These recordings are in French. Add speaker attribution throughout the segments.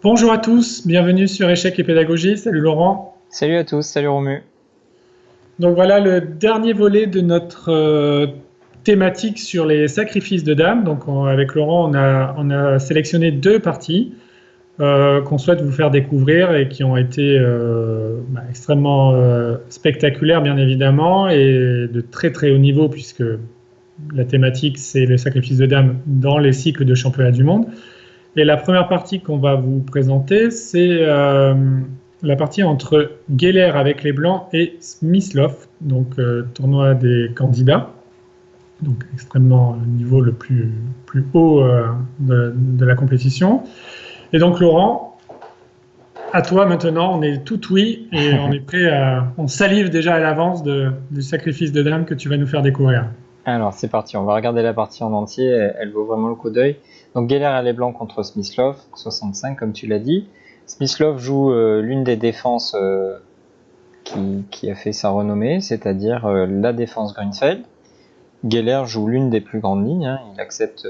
Speaker 1: Bonjour à tous, bienvenue sur Échecs et Pédagogie. Salut Laurent.
Speaker 2: Salut à tous, salut Romu.
Speaker 1: Donc voilà le dernier volet de notre thématique sur les sacrifices de dames. Avec Laurent, on a sélectionné deux parties qu'on souhaite vous faire découvrir et qui ont été extrêmement spectaculaires bien évidemment et de très très haut niveau puisque la thématique c'est le sacrifice de dames dans les cycles de championnat du monde. Et la première partie qu'on va vous présenter, c'est la partie entre Geller avec les Blancs et Smyslov, donc tournoi des candidats, donc extrêmement niveau le plus haut de la compétition. Et donc Laurent, à toi maintenant, on est tout oui et on est prêt on salive déjà à l'avance du sacrifice de dames que tu vas nous faire découvrir.
Speaker 2: Alors c'est parti, on va regarder la partie en entier, elle vaut vraiment le coup d'œil. Donc Geller à les blancs contre Smyslov, 65 comme tu l'as dit. Smyslov joue l'une des défenses qui a fait sa renommée, c'est-à-dire la défense Grunfeld. Geller joue l'une des plus grandes lignes, hein. Il accepte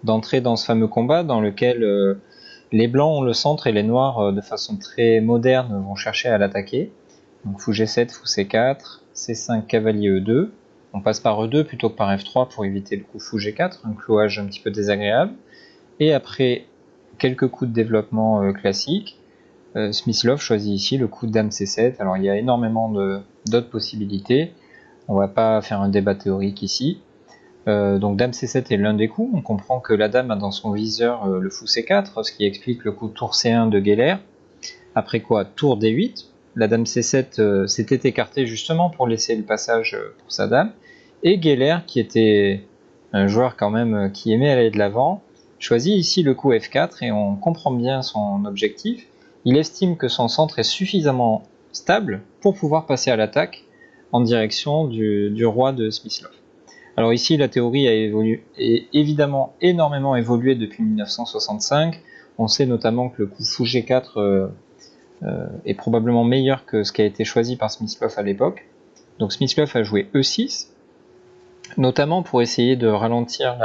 Speaker 2: d'entrer dans ce fameux combat dans lequel les blancs ont le centre et les noirs de façon très moderne vont chercher à l'attaquer. Donc fou G7, fou C4, C5, cavalier E2. On passe par E2 plutôt que par F3 pour éviter le coup fou G4, un clouage un petit peu désagréable. Et après quelques coups de développement classiques, Smyslov choisit ici le coup Dame C7. Alors il y a énormément d'autres possibilités. On va pas faire un débat théorique ici. Donc Dame C7 est l'un des coups. On comprend que la dame a dans son viseur le fou C4, ce qui explique le coup tour C1 de Geller. Après quoi, tour D8. La dame C7 s'était écartée justement pour laisser le passage pour sa dame. Et Geller, qui était un joueur quand même qui aimait aller de l'avant, choisit ici le coup F4 et on comprend bien son objectif. Il estime que son centre est suffisamment stable pour pouvoir passer à l'attaque en direction du roi de Smyslov. Alors ici, la théorie a évidemment énormément évolué depuis 1965. On sait notamment que le coup fou G4 est probablement meilleur que ce qui a été choisi par Smyslov à l'époque. Donc Smyslov a joué E6, notamment pour essayer de ralentir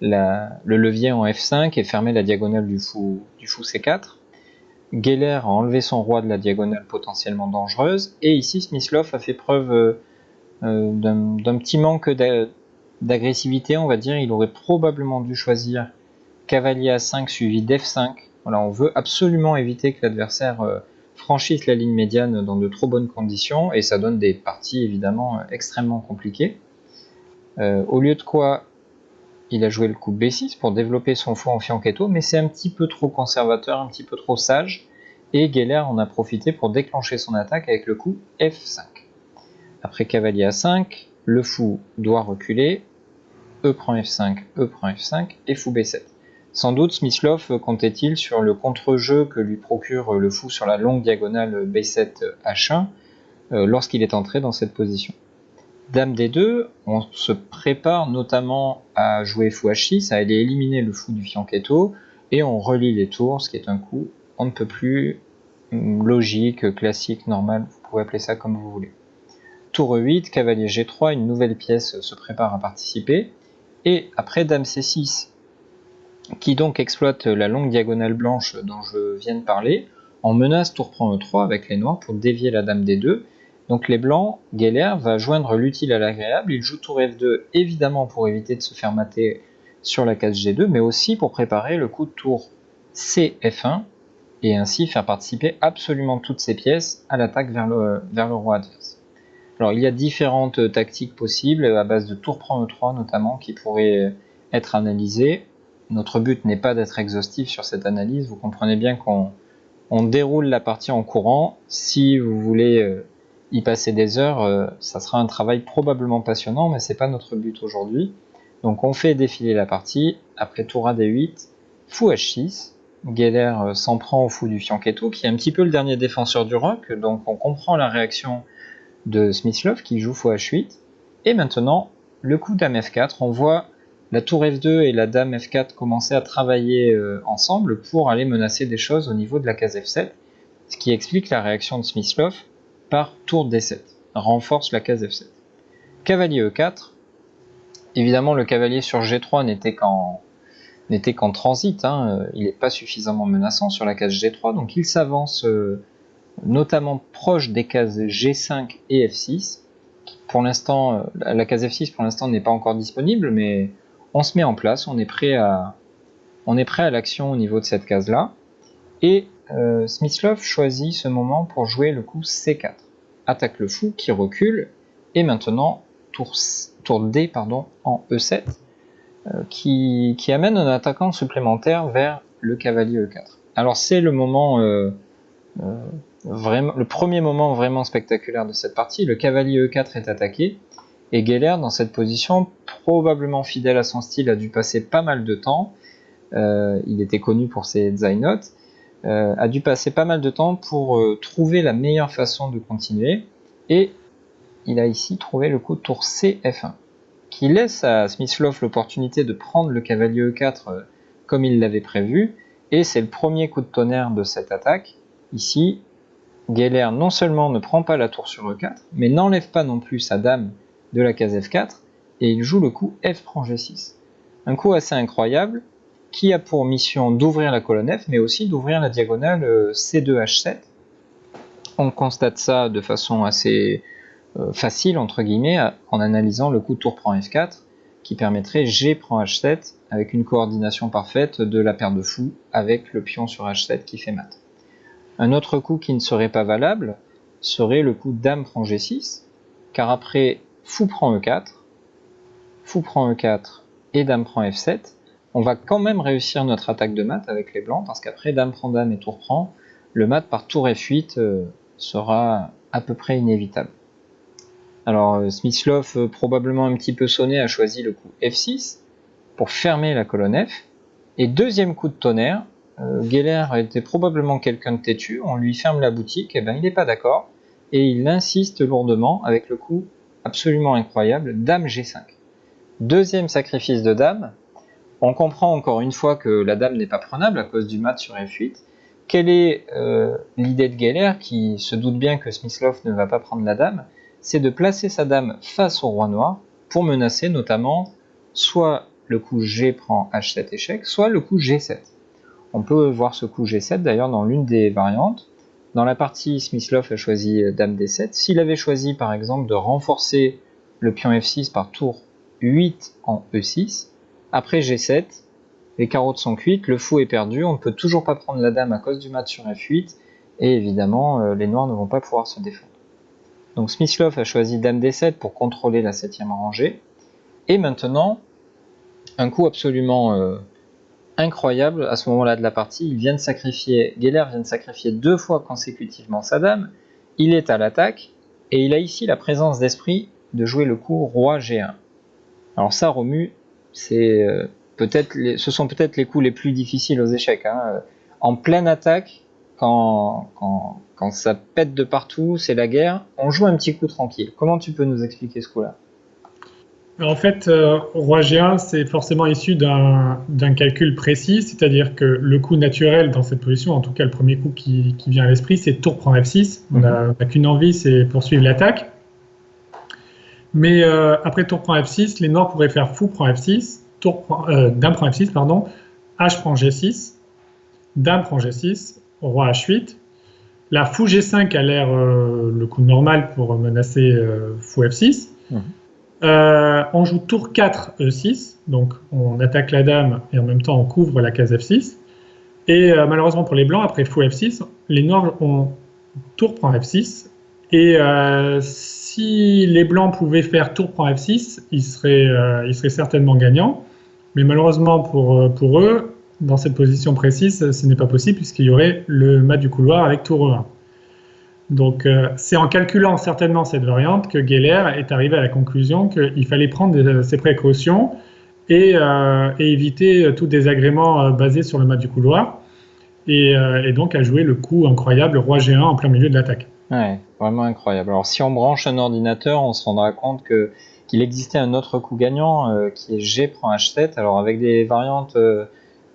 Speaker 2: le levier en F5 et fermer la diagonale du fou C4. Geller a enlevé son roi de la diagonale potentiellement dangereuse, et ici Smyslov a fait preuve d'un petit manque d'agressivité, on va dire. Il aurait probablement dû choisir cavalier A5 suivi d'F5. Voilà, on veut absolument éviter que l'adversaire franchisse la ligne médiane dans de trop bonnes conditions, et ça donne des parties évidemment extrêmement compliquées. Au lieu de quoi, il a joué le coup B6 pour développer son fou en fianchetto, mais c'est un petit peu trop conservateur, un petit peu trop sage, et Geller en a profité pour déclencher son attaque avec le coup F5. Après cavalier A5, le fou doit reculer, E prend F5, E prend F5 et fou B7. Sans doute Smyslov comptait-il sur le contre-jeu que lui procure le fou sur la longue diagonale B7 H1 lorsqu'il est entré dans cette position. Dame D2, on se prépare notamment à jouer fou H6, à aller éliminer le fou du fianchetto, et on relie les tours, ce qui est un coup on ne peut plus logique, classique, normal, vous pouvez appeler ça comme vous voulez. Tour E8, cavalier G3, une nouvelle pièce se prépare à participer, et après Dame C6, qui donc exploite la longue diagonale blanche dont je viens de parler, on menace tour prend E3 avec les noirs pour dévier la dame D2. Donc les blancs, Geller va joindre l'utile à l'agréable, il joue tour F2 évidemment pour éviter de se faire mater sur la case G2, mais aussi pour préparer le coup de tour CF1 et ainsi faire participer absolument toutes ces pièces à l'attaque vers le roi adverse. Alors il y a différentes tactiques possibles à base de tour prend E3 notamment qui pourraient être analysées. Notre but n'est pas d'être exhaustif sur cette analyse, vous comprenez bien qu'on déroule la partie en courant. Si vous voulez y passer des heures, ça sera un travail probablement passionnant, mais c'est pas notre but aujourd'hui. Donc on fait défiler la partie, après tour A D8, fou H6, Geller s'en prend au fou du fianchetto, qui est un petit peu le dernier défenseur du roc, donc on comprend la réaction de Smyslov qui joue fou H8, et maintenant le coup Dame F4, on voit la tour F2 et la Dame F4 commencer à travailler ensemble pour aller menacer des choses au niveau de la case F7, ce qui explique la réaction de Smyslov par tour D7, renforce la case F7. Cavalier E4, évidemment le cavalier sur G3 n'était qu'en n'était qu'en transit, hein, il n'est pas suffisamment menaçant sur la case G3, donc il s'avance notamment proche des cases G5 et F6. Pour l'instant, la case F6 pour l'instant n'est pas encore disponible, mais on se met en place, on est prêt à l'action au niveau de cette case-là. Et Smyslov choisit ce moment pour jouer le coup C4. Attaque le fou qui recule, et maintenant tour D en E7, qui amène un attaquant supplémentaire vers le cavalier E4. Alors c'est le moment, le premier moment vraiment spectaculaire de cette partie. Le cavalier E4 est attaqué, et Geller, dans cette position, probablement fidèle à son style, a dû passer pas mal de temps. Il était connu pour ses Zeynot, a dû passer pas mal de temps pour trouver la meilleure façon de continuer, et il a ici trouvé le coup de tour C F1, qui laisse à Smyslov l'opportunité de prendre le cavalier E4 comme il l'avait prévu, et c'est le premier coup de tonnerre de cette attaque. Ici, Geller non seulement ne prend pas la tour sur E4, mais n'enlève pas non plus sa dame de la case F4, et il joue le coup F prend G6. Un coup assez incroyable, qui a pour mission d'ouvrir la colonne F, mais aussi d'ouvrir la diagonale C2H7. On constate ça de façon assez facile, entre guillemets, en analysant le coup tour prend F4, qui permettrait G prend H7, avec une coordination parfaite de la paire de fous, avec le pion sur H7 qui fait mat. Un autre coup qui ne serait pas valable serait le coup dame prend G6, car après fou prend E4, fou prend E4 et dame prend F7, on va quand même réussir notre attaque de mat avec les blancs, parce qu'après dame prend dame et tour prend, le mat par tour F8 sera à peu près inévitable. Alors Smyslov, probablement un petit peu sonné, a choisi le coup F6 pour fermer la colonne F. Et deuxième coup de tonnerre, Geller était probablement quelqu'un de têtu, on lui ferme la boutique, et ben il n'est pas d'accord, et il insiste lourdement avec le coup absolument incroyable, dame G5. Deuxième sacrifice de dame. On comprend encore une fois que la dame n'est pas prenable à cause du mat sur F8. Quelle est l'idée de Geller, qui se doute bien que Smyslov ne va pas prendre la dame? C'est de placer sa dame face au roi noir pour menacer notamment soit le coup G prend H7 échec, soit le coup G7. On peut voir ce coup G7 d'ailleurs dans l'une des variantes. Dans la partie, Smyslov a choisi dame D7. S'il avait choisi par exemple de renforcer le pion F6 par tour 8 en E6, après G7, les carottes sont cuites, le fou est perdu, on ne peut toujours pas prendre la dame à cause du mat sur F8, et évidemment les noirs ne vont pas pouvoir se défendre. Donc Smyslov a choisi dame D7 pour contrôler la 7ème rangée, et maintenant, un coup absolument incroyable à ce moment-là de la partie, Geller vient de sacrifier 2 fois consécutivement sa dame, il est à l'attaque, et il a ici la présence d'esprit de jouer le coup roi G1. Alors ça, Romu, ce sont peut-être les coups les plus difficiles aux échecs. Hein. En pleine attaque, quand ça pète de partout, c'est la guerre, on joue un petit coup tranquille. Comment tu peux nous expliquer ce coup-là?
Speaker 1: En fait, roi G1, c'est forcément issu d'un calcul précis, c'est-à-dire que le coup naturel dans cette position, en tout cas le premier coup qui vient à l'esprit, c'est tour prend F6. On n'a qu'une envie, c'est poursuivre l'attaque. Mais après tour prend F6, les noirs pourraient faire fou prend F6, dame prend F6, pardon, H prend G6, dame prend G6, roi H8. La fou G5 a l'air le coup normal pour menacer fou F6. On joue tour 4 E6, donc on attaque la dame et en même temps on couvre la case F6. Et malheureusement pour les blancs, après fou F6, les noirs ont tour prend F6. Et si les blancs pouvaient faire tour prend F6, ils seraient certainement gagnants. Mais malheureusement pour eux, dans cette position précise, ce n'est pas possible puisqu'il y aurait le mat du couloir avec tour E1. Donc c'est en calculant certainement cette variante que Geller est arrivé à la conclusion qu'il fallait prendre ses précautions et éviter tout désagrément basé sur le mat du couloir. Et donc à jouer le coup incroyable roi G1 en plein milieu de l'attaque.
Speaker 2: Ouais, vraiment incroyable. Alors si on branche un ordinateur, on se rendra compte qu'il existait un autre coup gagnant qui est G prend H7, alors avec des variantes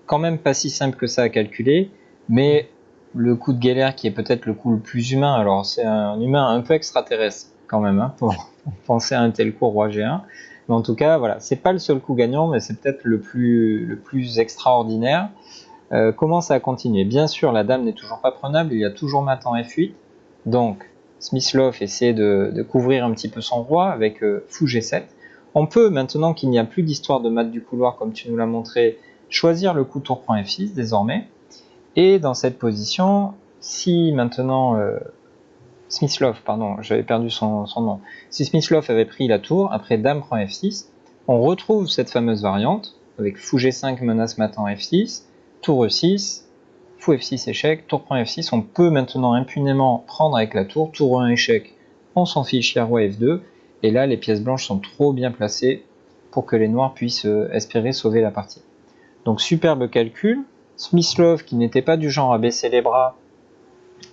Speaker 2: quand même pas si simples que ça à calculer, mais le coup de Geller qui est peut-être le coup le plus humain, alors c'est un humain un peu extraterrestre quand même, hein, pour penser à un tel coup roi G1, Mais en tout cas, voilà, c'est pas le seul coup gagnant, mais c'est peut-être le plus extraordinaire. Comment ça a continué? Bien sûr, la dame n'est toujours pas prenable, il y a toujours mat en F8. Donc, Smyslov essaie de couvrir un petit peu son roi avec fou G7. On peut, maintenant qu'il n'y a plus d'histoire de mat du couloir comme tu nous l'as montré, choisir le coup tour prend F6 désormais. Et dans cette position, si maintenant Smyslov, pardon, j'avais perdu son nom. Si Smyslov avait pris la tour, après dame prend F6, on retrouve cette fameuse variante, avec fou G5 menace mat en F6, tour E6, fou F6 échec, tour prend F6, on peut maintenant impunément prendre avec la tour, tour 1 échec, on s'en fiche, il y a roi F2, et là les pièces blanches sont trop bien placées pour que les noirs puissent espérer sauver la partie. Donc superbe calcul, Smyslov, qui n'était pas du genre à baisser les bras,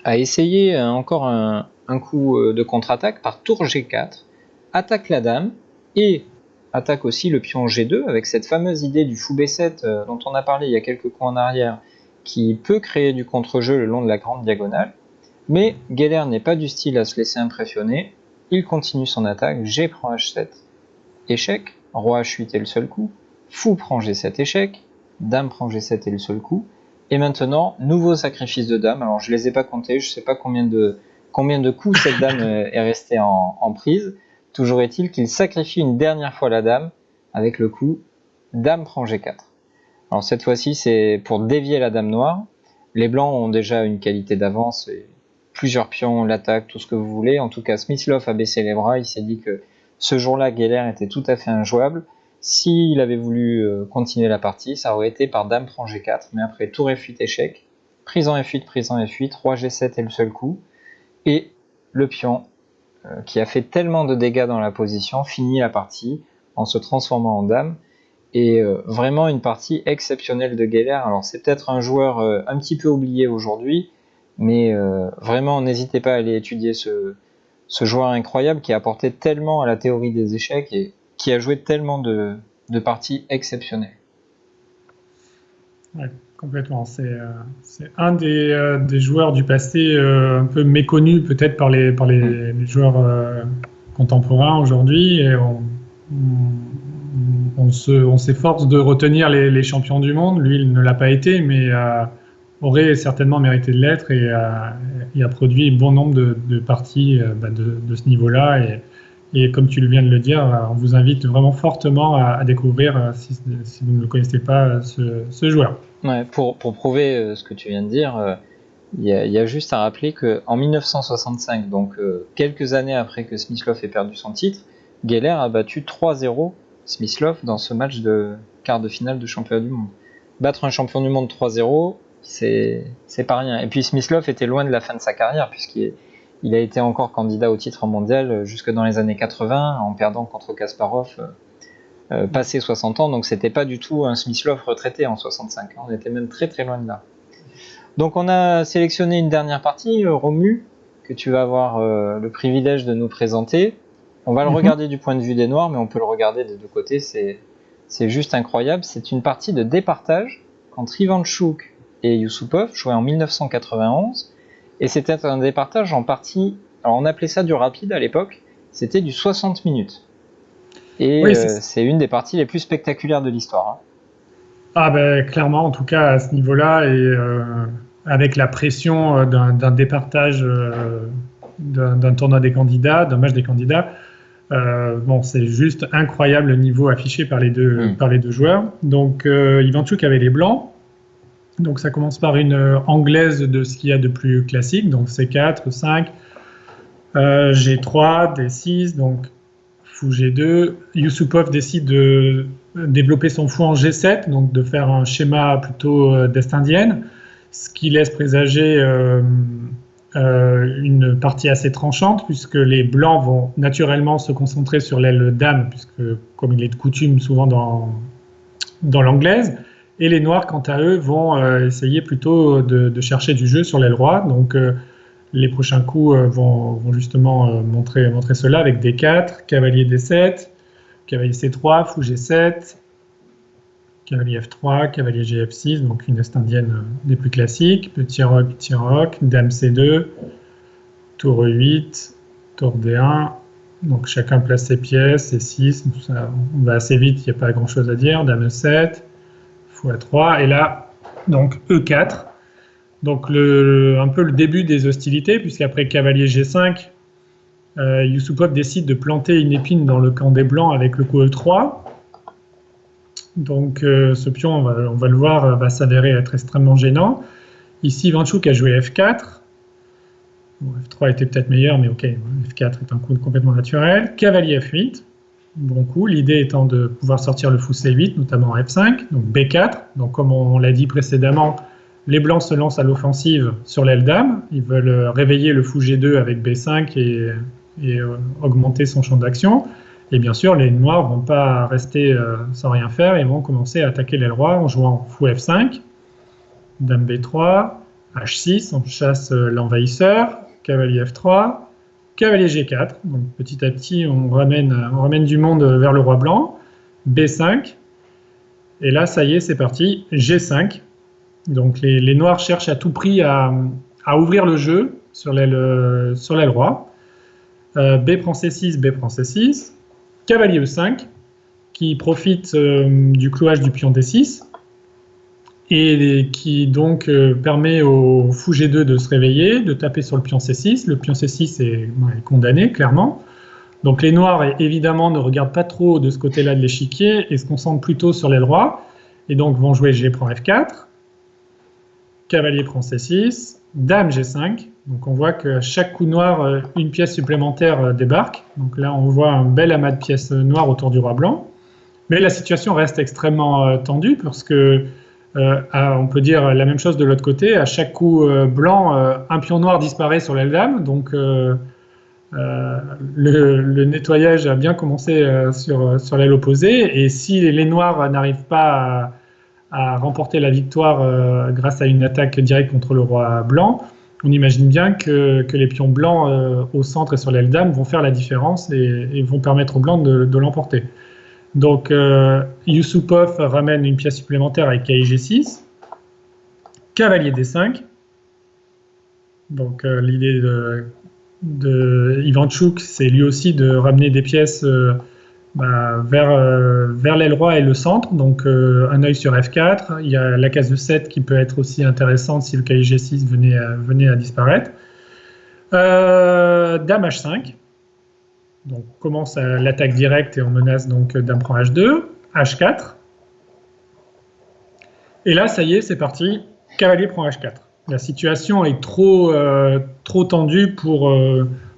Speaker 2: a essayé encore un coup de contre-attaque par tour G4, attaque la dame et attaque aussi le pion G2 avec cette fameuse idée du fou B7 dont on a parlé il y a quelques coups en arrière, qui peut créer du contre-jeu le long de la grande diagonale. Mais Geller n'est pas du style à se laisser impressionner, il continue son attaque, G prend H7, échec, roi H8 est le seul coup, fou prend G7 échec, dame prend G7 est le seul coup, et maintenant, nouveau sacrifice de dame. Alors je les ai pas comptés, je sais pas combien de coups cette dame est restée en prise. Toujours est-il qu'il sacrifie une dernière fois la dame avec le coup dame prend G4. Alors cette fois-ci, c'est pour dévier la dame noire. Les blancs ont déjà une qualité d'avance, et plusieurs pions, l'attaque, tout ce que vous voulez. En tout cas, Smyslov a baissé les bras, il s'est dit que ce jour-là, Geller était tout à fait injouable. S'il avait voulu continuer la partie, ça aurait été par dame prend G4, mais après tour F8 échec, prise en F8, roi G7 est le seul coup, et le pion, qui a fait tellement de dégâts dans la position, finit la partie en se transformant en dame, et vraiment une partie exceptionnelle de Geller. Alors c'est peut-être un joueur un petit peu oublié aujourd'hui, mais vraiment n'hésitez pas à aller étudier ce joueur incroyable qui a apporté tellement à la théorie des échecs et qui a joué tellement de parties exceptionnelles.
Speaker 1: Ouais, complètement. C'est un des joueurs du passé un peu méconnu peut-être par les joueurs contemporains aujourd'hui. Et on s'efforce de retenir les champions du monde. Lui, il ne l'a pas été, mais aurait certainement mérité de l'être et a produit bon nombre de parties de ce niveau-là. Et comme tu viens de le dire, on vous invite vraiment fortement à découvrir, si vous ne le connaissez pas, ce joueur.
Speaker 2: Ouais, pour prouver ce que tu viens de dire, il y a juste à rappeler qu'en 1965, donc quelques années après que Smyslov ait perdu son titre, Geller a battu 3-0 Smyslov dans ce match de quart de finale de championnat du monde. Battre un champion du monde 3-0, c'est pas rien. Et puis Smyslov était loin de la fin de sa carrière, puisqu'il a été encore candidat au titre mondial jusque dans les années 80, en perdant contre Kasparov passé 60 ans, donc c'était pas du tout un Smyslov retraité en 65, on était même très très loin de là. Donc on a sélectionné une dernière partie, Romu, que tu vas avoir le privilège de nous présenter. On va le regarder du point de vue des Noirs, mais on peut le regarder des deux côtés, c'est juste incroyable. C'est une partie de départage entre Ivanchuk et Yusupov, joué en 1991, et c'était un départage en partie, alors on appelait ça du rapide à l'époque, c'était du 60 minutes. Et oui, c'est une des parties les plus spectaculaires de l'histoire.
Speaker 1: Ah ben clairement, en tout cas à ce niveau-là, et avec la pression d'un départage d'un tournoi des candidats, d'un match des candidats, bon, c'est juste incroyable le niveau affiché par les deux joueurs. Donc Ivanchuk avait les blancs. Donc ça commence par une anglaise de ce qu'il y a de plus classique, donc C4, 5, G3, D6, donc fou G2. Yusupov décide de développer son fou en G7, donc de faire un schéma plutôt d'Est-indienne, ce qui laisse présager une partie assez tranchante, puisque les blancs vont naturellement se concentrer sur l'aile dame, puisque comme il est de coutume souvent dans l'anglaise, et les noirs, quant à eux, vont essayer plutôt de chercher du jeu sur l'aile roi. Donc les prochains coups vont justement montrer cela avec D4, cavalier D7, cavalier C3, fou G7, cavalier F3, cavalier GF6, donc une est-indienne des plus classiques, petit roc, dame C2, tour E8, tour D1, Donc chacun place ses pièces, C6, on va assez vite, il n'y a pas grand-chose à dire. Dame E7, fou A3, et là, donc E4. Donc un peu le début des hostilités, puisqu'après cavalier G5, Yusupov décide de planter une épine dans le camp des Blancs avec le coup E3. Donc ce pion, on va le voir, va s'avérer être extrêmement gênant. Ici, Ivanchuk a joué F4. Bon, F3 était peut-être meilleur, mais ok, F4 est un coup complètement naturel. Cavalier F8, bon coup. L'idée étant de pouvoir sortir le fou C8, notamment F5. Donc B4. Donc comme on l'a dit précédemment, les Blancs se lancent à l'offensive sur l'aile dame. Ils veulent réveiller le fou G2 avec B5 et augmenter son champ d'action. Et bien sûr, les Noirs ne vont pas rester sans rien faire. Ils vont commencer à attaquer l'aile roi en jouant fou F5, dame B3, H6, on chasse l'envahisseur, cavalier F3, cavalier G4. Donc petit à petit, on ramène du monde vers le roi blanc, B5. Et là, ça y est, c'est parti, G5. Donc les Noirs cherchent à tout prix à ouvrir le jeu sur l'aile roi. B prend C6, B prend C6. Cavalier E5, qui profite du clouage du pion D6, et qui donc permet au fou G2 de se réveiller, de taper sur le pion C6. Le pion C6 est condamné, clairement. Donc les Noirs, évidemment, ne regardent pas trop de ce côté-là de l'échiquier et se concentrent plutôt sur l'aile roi, et donc vont jouer G prend F4, cavalier prend C6, dame G5. Donc on voit que chaque coup noir, une pièce supplémentaire débarque. Donc là, on voit un bel amas de pièces noires autour du roi blanc. Mais la situation reste extrêmement tendue parce que on peut dire la même chose de l'autre côté. À chaque coup blanc, un pion noir disparaît sur l'aile dame. Donc le nettoyage a bien commencé sur l'aile opposée. Et si les noirs n'arrivent pas à remporter la victoire grâce à une attaque directe contre le roi blanc, on imagine bien que les pions blancs au centre et sur l'aile dame vont faire la différence et vont permettre aux blancs de l'emporter. Donc Yusupov ramène une pièce supplémentaire avec cavalier G6, cavalier D5. Donc l'idée de Ivanchuk, c'est lui aussi de ramener des pièces vers l'aile roi et le centre. Donc un œil sur F4. Il y a la case de 7 qui peut être aussi intéressante si le cavalier G6 venait à disparaître. Dame H5. Donc on commence l'attaque directe et on menace donc dame prend H2, H4. Et là, ça y est, c'est parti. Cavalier prend H4. La situation est trop tendue pour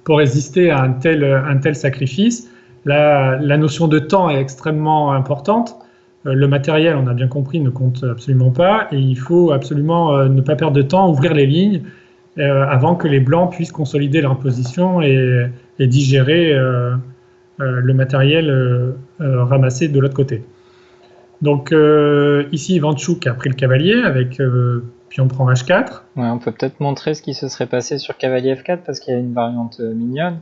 Speaker 1: résister à un tel sacrifice. La notion de temps est extrêmement importante. Le matériel, on a bien compris, ne compte absolument pas. Et il faut absolument ne pas perdre de temps, ouvrir les lignes avant que les Blancs puissent consolider leur position et digérer le matériel ramassé de l'autre côté. Donc ici, Ivanchuk a pris le cavalier avec pion prend H4.
Speaker 2: Ouais, on peut peut-être montrer ce qui se serait passé sur cavalier F4 parce qu'il y a une variante mignonne.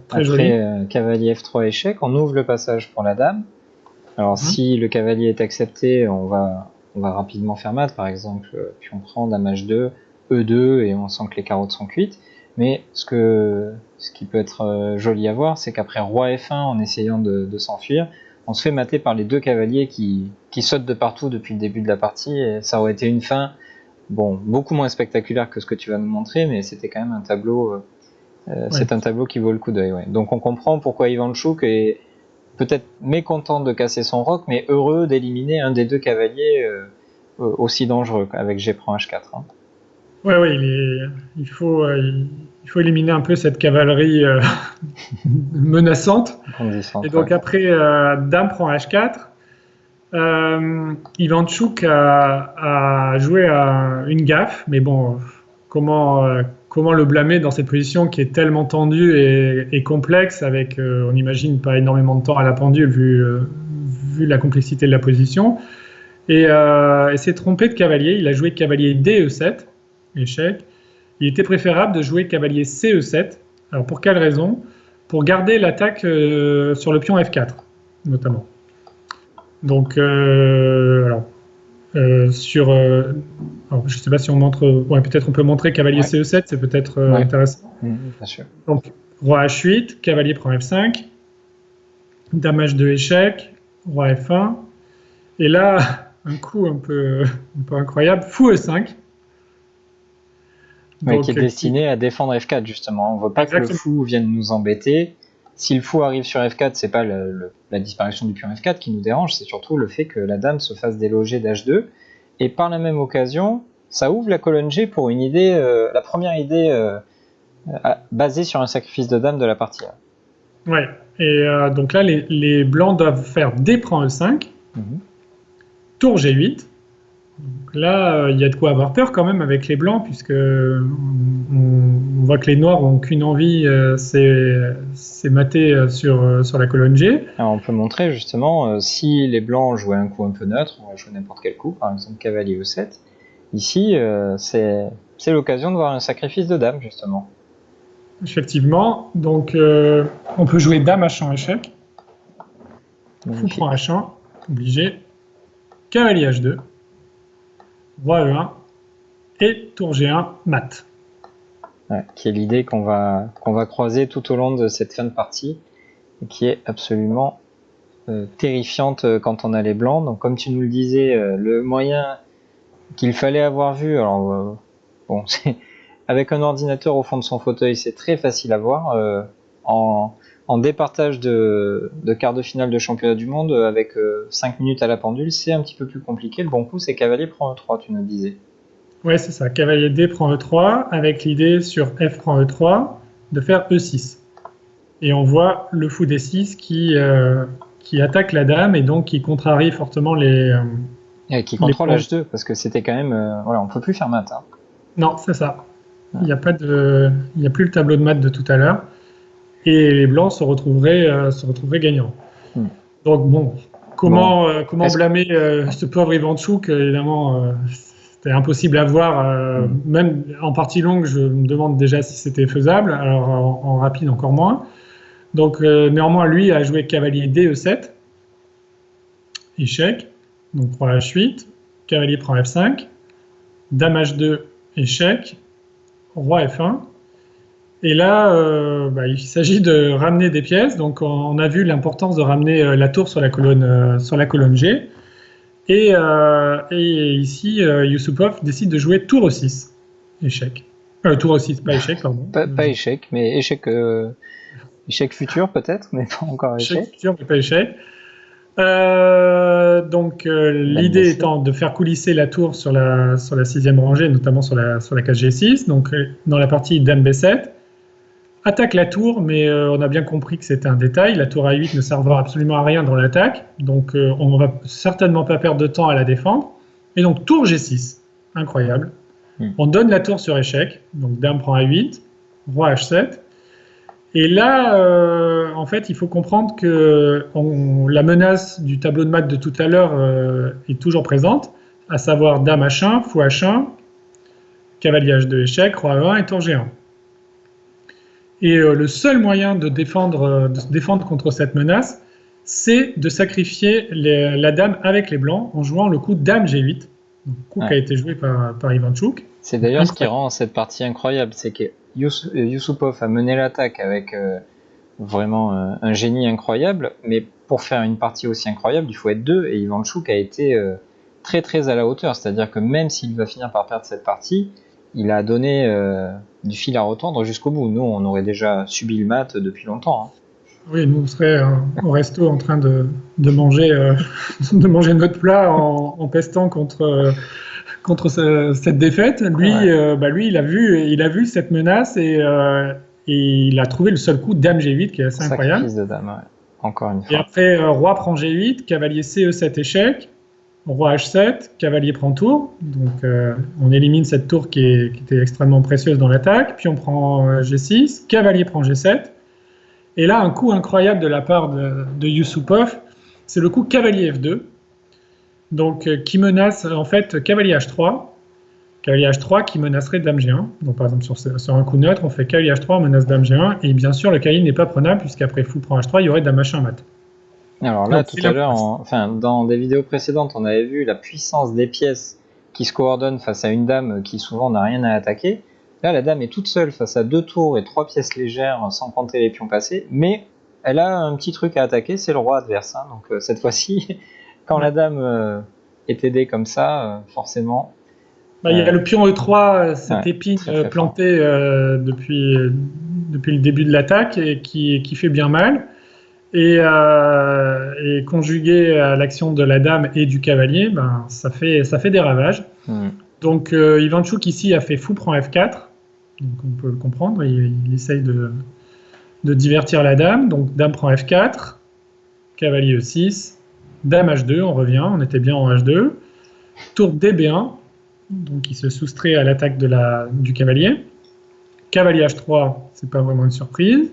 Speaker 1: Très jolie.
Speaker 2: Cavalier F3 échec, on ouvre le passage pour la dame. Alors si le cavalier est accepté, on va rapidement faire mat, par exemple pion prend, dame H2, E2 et on sent que les carottes sont cuites. Mais ce qui peut être joli à voir, c'est qu'après roi F1 en essayant de s'enfuir, on se fait mater par les deux cavaliers qui sautent de partout depuis le début de la partie et ça aurait été une fin beaucoup moins spectaculaire que ce que tu vas nous montrer, mais c'était quand même un tableau c'est un tableau qui vaut le coup d'œil. Ouais. Donc on comprend pourquoi Ivanchuk est peut-être mécontent de casser son roc, mais heureux d'éliminer un des deux cavaliers aussi dangereux avec G prend H4. Hein.
Speaker 1: Oui, il faut éliminer un peu cette cavalerie menaçante. Et donc après, dame prend H4. Ivanchuk a joué une gaffe, mais bon, comment le blâmer dans cette position qui est tellement tendue et complexe, avec, on n'imagine pas énormément de temps à la pendule vu la complexité de la position. Et s'est trompé de cavalier, il a joué cavalier DE7, échec. Il était préférable de jouer cavalier CE7. Alors pour quelle raison? Pour garder l'attaque sur le pion F4, notamment. Donc, alors, je ne sais pas si on montre. Ouais, peut-être on peut montrer cavalier CE7, c'est peut-être intéressant.
Speaker 2: Bien sûr.
Speaker 1: Donc, roi H8, cavalier prend F5, Dame H2 échec, roi F1. Et là, un coup un peu incroyable, fou E5.
Speaker 2: Ouais, qui est
Speaker 1: Donc,
Speaker 2: destiné à défendre F4 justement. On veut pas que le
Speaker 1: exactement.
Speaker 2: fou vienne nous embêter. Si le fou arrive sur F4, c'est pas la disparition du pion F4 qui nous dérange, c'est surtout le fait que la dame se fasse déloger d'H2. Et par la même occasion, ça ouvre la colonne G pour une idée, la première idée basée sur un sacrifice de dame de la partie A.
Speaker 1: Ouais. Et donc là, les blancs doivent faire D prend E5,
Speaker 2: Mhm.
Speaker 1: tour G8. Donc là, il y a de quoi avoir peur quand même avec les blancs, puisque on voit que les noirs n'ont qu'une envie, c'est mater sur la colonne G.
Speaker 2: Alors on peut montrer justement, si les blancs jouaient un coup un peu neutre, on va jouer n'importe quel coup, par exemple cavalier E7. Ici, c'est l'occasion de voir un sacrifice de dame justement.
Speaker 1: Effectivement. Donc, on peut jouer Dame H1 échec, Fou prend
Speaker 2: Magnifique.
Speaker 1: H1, obligé, Cavalier H2, Roi E1 et Tour G1 mat.
Speaker 2: Ouais, qui est l'idée qu'on va croiser tout au long de cette fin de partie et qui est absolument terrifiante quand on a les blancs. Donc comme tu nous le disais, le moyen qu'il fallait avoir vu, alors bon, avec un ordinateur au fond de son fauteuil, c'est très facile à voir. En, en départage de quart de finale de championnat du monde, avec 5 minutes à la pendule, c'est un petit peu plus compliqué. Le bon coup, c'est cavalier prend E3, tu nous disais.
Speaker 1: Ouais, c'est ça. Cavalier D prend E3, avec l'idée sur F prend E3 de faire E6. Et on voit le fou D6 qui attaque la dame et donc qui contrarie fortement
Speaker 2: Et qui
Speaker 1: les
Speaker 2: contrôle
Speaker 1: plans.
Speaker 2: H2, parce que c'était quand même... voilà, on peut plus faire mat. Hein.
Speaker 1: Non, c'est ça.
Speaker 2: Ouais.
Speaker 1: Il n'y a pas il y a plus le tableau de maths de tout à l'heure. Et les blancs se retrouveraient gagnants.
Speaker 2: Hmm.
Speaker 1: Donc bon,
Speaker 2: Bon,
Speaker 1: comment
Speaker 2: est-ce que...
Speaker 1: blâmer ce pauvre Ivanchouk. Évidemment, c'était impossible à voir.
Speaker 2: Hmm.
Speaker 1: Même en partie longue, je me demande déjà si c'était faisable. Alors en rapide, encore moins. Donc néanmoins, lui a joué cavalier D E7, échec. Donc roi H8, cavalier prend F5, dame H2, échec, roi F1. Et là, il s'agit de ramener des pièces. Donc, on a vu l'importance de ramener la tour sur la colonne G. Et ici, Yusupov décide de jouer tour E6. Échec. Tour E6, pas échec, pardon.
Speaker 2: Pas échec, mais échec futur peut-être, mais pas encore
Speaker 1: Échec
Speaker 2: échec.
Speaker 1: futur, mais pas échec. Donc,
Speaker 2: Dame
Speaker 1: l'idée
Speaker 2: B7.
Speaker 1: étant de faire coulisser la tour sur la sixième rangée, notamment sur la case G6. Donc, dans la partie Dame B7. Attaque la tour, mais on a bien compris que c'était un détail. La tour A8 ne servera absolument à rien dans l'attaque, donc on ne va certainement pas perdre de temps à la défendre. Et donc tour G6, incroyable.
Speaker 2: Hmm.
Speaker 1: On donne la tour sur échec, donc dame prend A8, roi H7. Et là, en fait, il faut comprendre que la menace du tableau de maths de tout à l'heure est toujours présente, à savoir dame H1, fou H1, cavalier H2 échec, roi E1 et tour G1. Et le seul moyen de se défendre contre cette menace, c'est de sacrifier la dame avec les blancs en jouant le coup dame G8, un coup qui a
Speaker 2: Ouais.
Speaker 1: été joué par Ivanchouk.
Speaker 2: C'est d'ailleurs ce qui
Speaker 1: Incroyable.
Speaker 2: rend cette partie incroyable, c'est que Yusupov a mené l'attaque avec vraiment un génie incroyable, mais pour faire une partie aussi incroyable, il faut être deux, et Ivanchouk a été très très à la hauteur, c'est-à-dire que même s'il va finir par perdre cette partie, il a donné du fil à retordre jusqu'au bout. Nous, on aurait déjà subi le mat depuis longtemps. Hein.
Speaker 1: Oui, nous on serait au resto en train de manger, de manger notre plat en pestant contre cette défaite.
Speaker 2: Ouais.
Speaker 1: Lui, il a vu cette menace et il a trouvé le seul coup dame G8 qui est assez incroyable.
Speaker 2: Sacrifice de dame, ouais. Encore une
Speaker 1: Et
Speaker 2: fois.
Speaker 1: après, roi prend G8, cavalier CE7 échec, roi H7, cavalier prend tour. Donc on élimine cette tour qui était extrêmement précieuse dans l'attaque. Puis on prend G6, cavalier prend G7. Et là, un coup incroyable de la part de Yusupov, c'est le coup cavalier F2. Donc qui menace en fait cavalier H3. Cavalier H3 qui menacerait dame G1. Donc par exemple sur un coup neutre, on fait cavalier H3, on menace dame G1. Et bien sûr, le cavalier n'est pas prenable puisqu'après fou prend H3, il y aurait dame H1 mat.
Speaker 2: Alors là,
Speaker 1: Donc
Speaker 2: tout
Speaker 1: c'est
Speaker 2: à
Speaker 1: la
Speaker 2: l'heure,
Speaker 1: menace.
Speaker 2: enfin, dans des vidéos précédentes, on avait vu la puissance des pièces qui se coordonnent face à une dame qui souvent n'a rien à attaquer. Là, la dame est toute seule face à deux tours et trois pièces légères, sans compter les pions passés, mais elle a un petit truc à attaquer, c'est le roi adverse. Hein. Donc cette fois-ci, quand la dame est aidée comme ça, forcément.
Speaker 1: Bah, il y a le pion E3, cette
Speaker 2: Ouais,
Speaker 1: épine
Speaker 2: très très fort.
Speaker 1: plantée depuis le début de l'attaque et qui fait bien mal. Et conjugué à l'action de la dame et du cavalier, ben, ça fait des ravages. Donc Ivanchuk ici a fait fou prend F4, donc on peut le comprendre, il essaye de divertir la dame, donc dame prend F4, cavalier E6, dame H2, on revient, on était bien en H2, tour DB1, donc il se soustrait à l'attaque du cavalier, cavalier H3, c'est pas vraiment une surprise,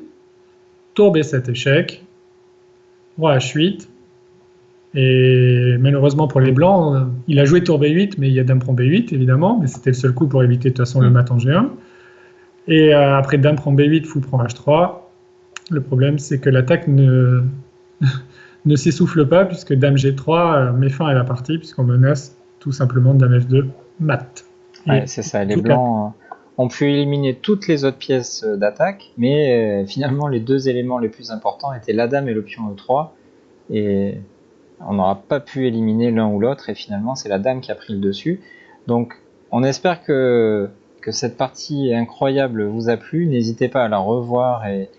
Speaker 1: tour B7 échec, roi H8, et malheureusement pour les blancs, il a joué tour B8, mais il y a dame prend B8 évidemment, mais c'était le seul coup pour éviter de toute façon le mat en G1. Et après dame prend B8, fou prend H3. Le problème c'est que l'attaque ne s'essouffle pas puisque dame G3 met fin à la partie puisqu'on menace tout simplement dame F2 mat.
Speaker 2: Ouais, c'est ça. Les blancs ont pu éliminer toutes les autres pièces d'attaque, mais finalement les deux éléments les plus importants étaient la dame et le pion E3, et on n'aura pas pu éliminer l'un ou l'autre, et finalement c'est la dame qui a pris le dessus. Donc on espère que cette partie incroyable vous a plu. N'hésitez pas à la revoir et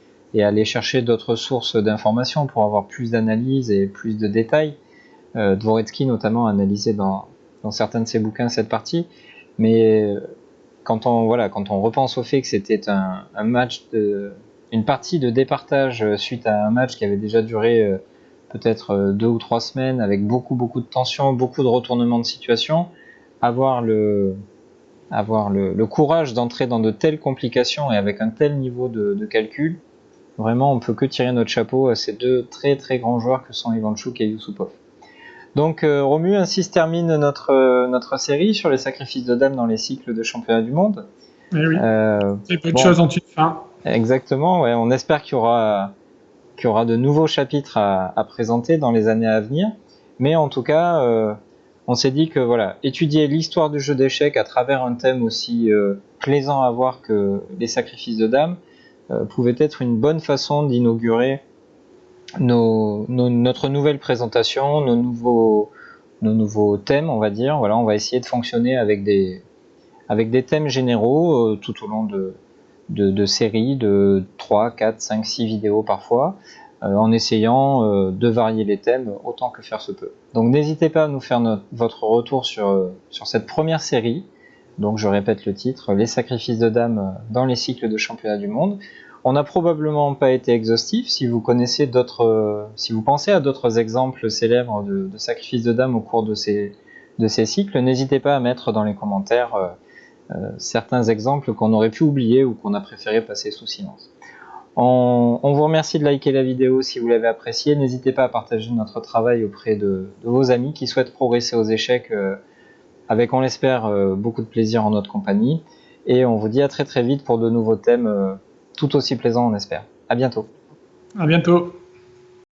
Speaker 2: à aller chercher d'autres sources d'informations pour avoir plus d'analyses et plus de détails. Dvoretsky notamment a analysé dans certains de ses bouquins cette partie, mais quand on repense au fait que c'était une partie de départage suite à un match qui avait déjà duré peut-être 2 ou 3 semaines avec beaucoup de tension, beaucoup de retournements de situation, avoir le courage d'entrer dans de telles complications et avec un tel niveau de calcul, vraiment on peut que tirer notre chapeau à ces deux très très grands joueurs que sont Ivanchuk et Yusupov. Donc Romu, ainsi se termine notre série sur les sacrifices de dames dans les cycles de championnat du monde.
Speaker 1: Eh oui, c'est peu de
Speaker 2: Bon,
Speaker 1: choses en une fin.
Speaker 2: exactement, ouais, on espère qu'il y aura de nouveaux chapitres à présenter dans les années à venir. Mais en tout cas, on s'est dit que voilà, étudier l'histoire du jeu d'échecs à travers un thème aussi plaisant à voir que les sacrifices de dames pouvait être une bonne façon d'inaugurer notre nouvelle présentation, nos nouveaux thèmes, on va dire. Voilà, on va essayer de fonctionner avec des thèmes généraux tout au long de séries de 3, 4, 5, 6 vidéos parfois, en essayant de varier les thèmes autant que faire se peut. Donc n'hésitez pas à nous faire votre retour sur cette première série. Donc je répète le titre, Les sacrifices de dames dans les cycles de championnat du monde. On n'a probablement pas été exhaustif. Si vous connaissez si vous pensez à d'autres exemples célèbres de sacrifices de dames au cours de ces cycles, n'hésitez pas à mettre dans les commentaires certains exemples qu'on aurait pu oublier ou qu'on a préféré passer sous silence. On vous remercie de liker la vidéo si vous l'avez appréciée. N'hésitez pas à partager notre travail auprès de vos amis qui souhaitent progresser aux échecs avec, on l'espère, beaucoup de plaisir en notre compagnie. Et on vous dit à très très vite pour de nouveaux thèmes tout aussi plaisants, on espère. À bientôt.
Speaker 1: À bientôt.